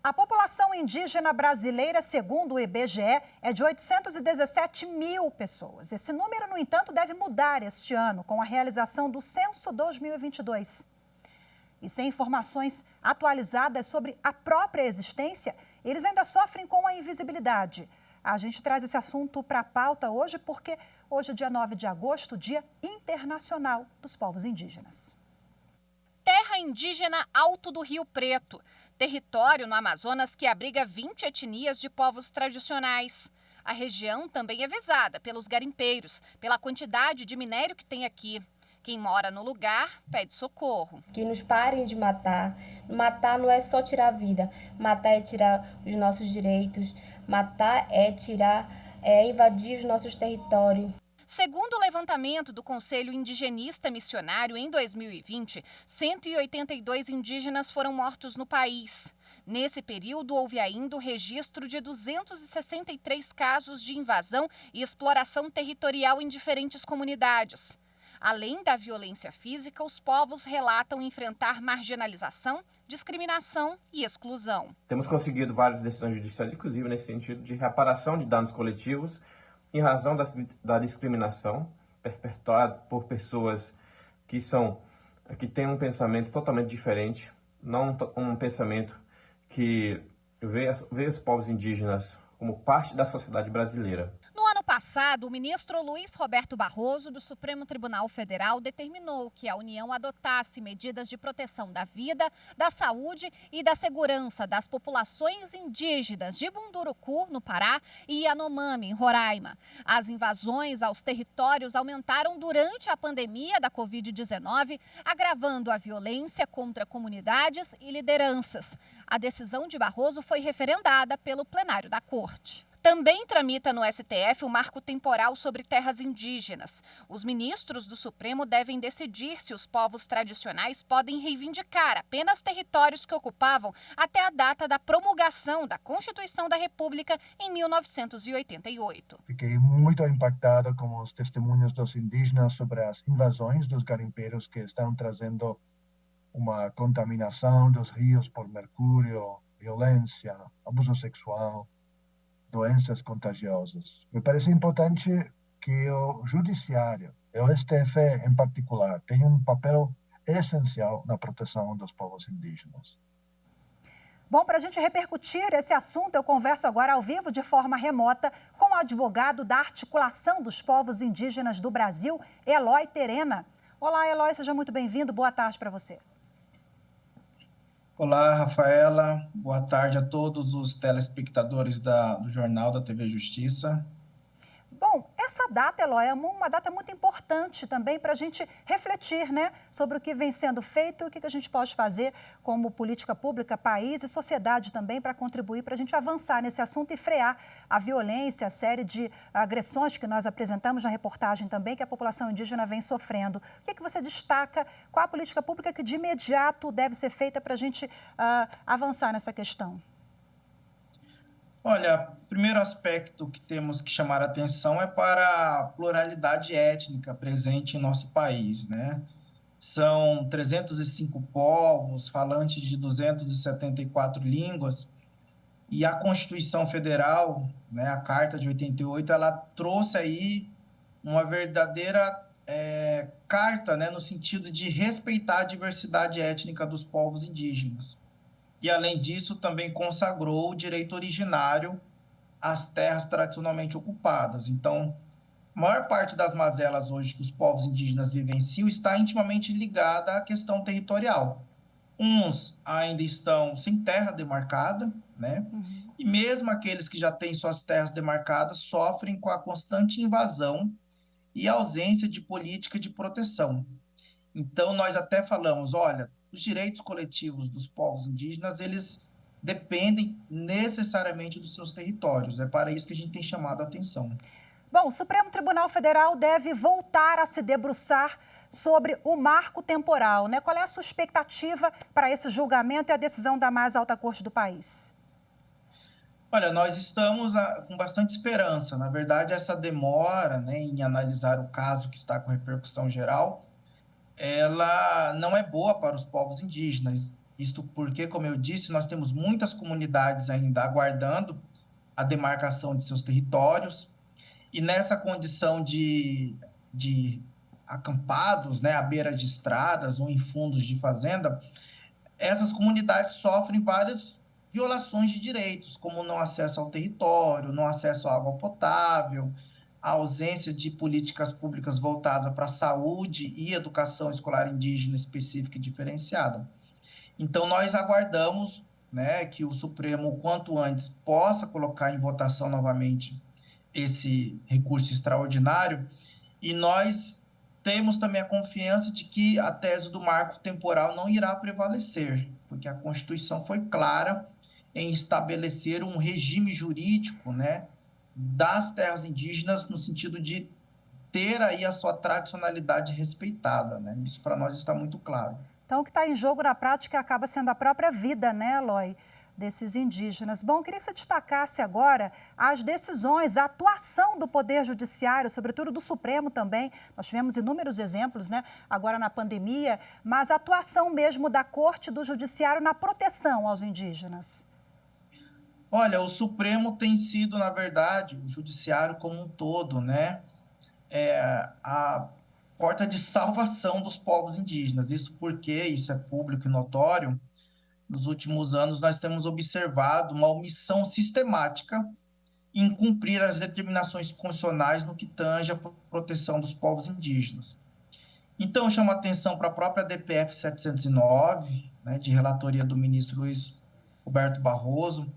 A população indígena brasileira, segundo o IBGE, é de 817 mil pessoas. Esse número, no entanto, deve mudar este ano, com a realização do Censo 2022. E sem informações atualizadas sobre a própria existência, eles ainda sofrem com a invisibilidade. A gente traz esse assunto para a pauta hoje porque hoje é dia 9 de agosto, Dia Internacional dos Povos Indígenas. Terra indígena Alto do Rio Preto, território no Amazonas que abriga 20 etnias de povos tradicionais. A região também é visada pelos garimpeiros, pela quantidade de minério que tem aqui. Quem mora no lugar pede socorro. Que nos parem de matar. Matar não é só tirar a vida, matar é tirar os nossos direitos, matar é invadir os nossos territórios. Segundo o levantamento do Conselho Indigenista Missionário, em 2020, 182 indígenas foram mortos no país. Nesse período, houve ainda o registro de 263 casos de invasão e exploração territorial em diferentes comunidades. Além da violência física, os povos relatam enfrentar marginalização, discriminação e exclusão. Temos conseguido várias decisões judiciais, inclusive nesse sentido de reparação de danos coletivos, em razão da discriminação perpetuada por pessoas que têm um pensamento totalmente diferente, não um pensamento que vê os povos indígenas como parte da sociedade brasileira. No ano passado, o ministro Luiz Roberto Barroso, do Supremo Tribunal Federal, determinou que a União adotasse medidas de proteção da vida, da saúde e da segurança das populações indígenas de Munduruku, no Pará, e Yanomami, em Roraima. As invasões aos territórios aumentaram durante a pandemia da Covid-19, agravando a violência contra comunidades e lideranças. A decisão de Barroso foi referendada pelo plenário da Corte. Também tramita no STF o marco temporal sobre terras indígenas. Os ministros do Supremo devem decidir se os povos tradicionais podem reivindicar apenas territórios que ocupavam até a data da promulgação da Constituição da República em 1988. Fiquei muito impactado com os testemunhos dos indígenas sobre as invasões dos garimpeiros que estão trazendo uma contaminação dos rios por mercúrio, violência, abuso sexual, doenças contagiosas. Me parece importante que o judiciário, e o STF em particular, tenham um papel essencial na proteção dos povos indígenas. Bom, para a gente repercutir esse assunto, eu converso agora ao vivo de forma remota com o advogado da Articulação dos Povos Indígenas do Brasil, Eloy Terena. Olá, Eloy, seja muito bem-vindo. Boa tarde para você. Olá, Rafaela. Boa tarde a todos os telespectadores do Jornal da TV Justiça. Bom, essa data, Eloy, é uma data muito importante também para a gente refletir, né, sobre o que vem sendo feito e o que a gente pode fazer como política pública, país e sociedade também para contribuir para a gente avançar nesse assunto e frear a violência, a série de agressões que nós apresentamos na reportagem também que a população indígena vem sofrendo. O que você destaca? Qual a política pública que de imediato deve ser feita para a gente avançar nessa questão? Olha, o primeiro aspecto que temos que chamar a atenção é para a pluralidade étnica presente em nosso país, né? São 305 povos, falantes de 274 línguas, e a Constituição Federal, né, a Carta de 88, ela trouxe aí uma verdadeira carta, né, no sentido de respeitar a diversidade étnica dos povos indígenas. E, além disso, também consagrou o direito originário às terras tradicionalmente ocupadas. Então, a maior parte das mazelas hoje que os povos indígenas vivenciam está intimamente ligada à questão territorial. Uns ainda estão sem terra demarcada, né? E mesmo aqueles que já têm suas terras demarcadas sofrem com a constante invasão e ausência de política de proteção. Então, nós até falamos, olha, os direitos coletivos dos povos indígenas, eles dependem necessariamente dos seus territórios. É para isso que a gente tem chamado a atenção. Bom, o Supremo Tribunal Federal deve voltar a se debruçar sobre o marco temporal, né? Qual é a sua expectativa para esse julgamento e a decisão da mais alta corte do país? Olha, nós estamos com bastante esperança. Na verdade, essa demora, né, em analisar o caso que está com repercussão geral, ela não é boa para os povos indígenas. Isto porque, como eu disse, nós temos muitas comunidades ainda aguardando a demarcação de seus territórios, e nessa condição de acampados, né, à beira de estradas ou em fundos de fazenda, essas comunidades sofrem várias violações de direitos, como não acesso ao território, não acesso à água potável, a ausência de políticas públicas voltadas para a saúde e educação escolar indígena específica e diferenciada. Então, nós aguardamos, né, que o Supremo, o quanto antes, possa colocar em votação novamente esse recurso extraordinário, e nós temos também a confiança de que a tese do marco temporal não irá prevalecer, porque a Constituição foi clara em estabelecer um regime jurídico, né, das terras indígenas no sentido de ter aí a sua tradicionalidade respeitada, né? Isso para nós está muito claro. Então, o que está em jogo na prática acaba sendo a própria vida, né, Eloy, desses indígenas. Bom, queria que você destacasse agora as decisões, a atuação do Poder Judiciário, sobretudo do Supremo também. Nós tivemos inúmeros exemplos, né, agora na pandemia, mas a atuação mesmo da Corte e do Judiciário na proteção aos indígenas. Olha, o Supremo tem sido, na verdade, o Judiciário como um todo, né, a porta de salvação dos povos indígenas. Isso porque, isso é público e notório, nos últimos anos nós temos observado uma omissão sistemática em cumprir as determinações constitucionais no que tange à proteção dos povos indígenas. Então, eu chamo a atenção para a própria DPF 709, né, de relatoria do ministro Luiz Roberto Barroso,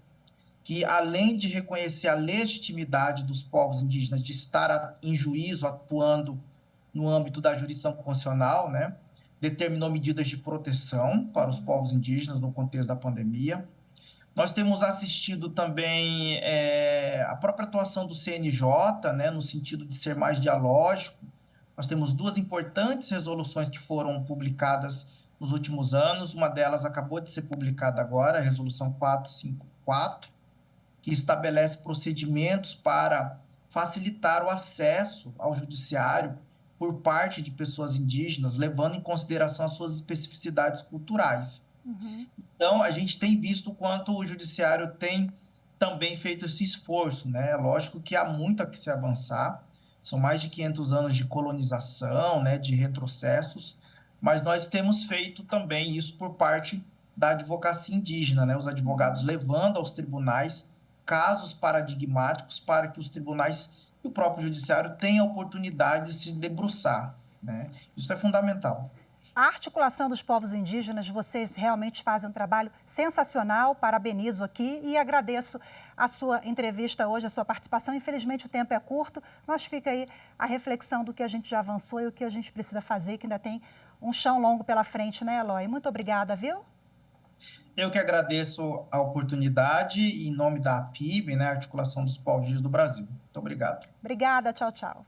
que, além de reconhecer a legitimidade dos povos indígenas de estar em juízo atuando no âmbito da jurisdição constitucional, né, determinou medidas de proteção para os povos indígenas no contexto da pandemia. Nós temos assistido também a própria atuação do CNJ, né, no sentido de ser mais dialógico. Nós temos duas importantes resoluções que foram publicadas nos últimos anos. Uma delas acabou de ser publicada agora, a Resolução 454, que estabelece procedimentos para facilitar o acesso ao judiciário por parte de pessoas indígenas, levando em consideração as suas especificidades culturais. Então, a gente tem visto o quanto o judiciário tem também feito esse esforço, né? Lógico que há muito a que se avançar, são mais de 500 anos de colonização, né, de retrocessos, mas nós temos feito também isso por parte da advocacia indígena, né? Os advogados levando aos tribunais casos paradigmáticos para que os tribunais e o próprio judiciário tenham a oportunidade de se debruçar, né? Isso é fundamental. A articulação dos povos indígenas, vocês realmente fazem um trabalho sensacional, parabenizo aqui e agradeço a sua entrevista hoje, a sua participação. Infelizmente o tempo é curto, mas fica aí a reflexão do que a gente já avançou e o que a gente precisa fazer, que ainda tem um chão longo pela frente, né, Eloy? Muito obrigada, viu? Eu que agradeço a oportunidade em nome da APIB, né, Articulação dos Povos Indígenas do Brasil. Muito obrigado. Obrigada, tchau, tchau.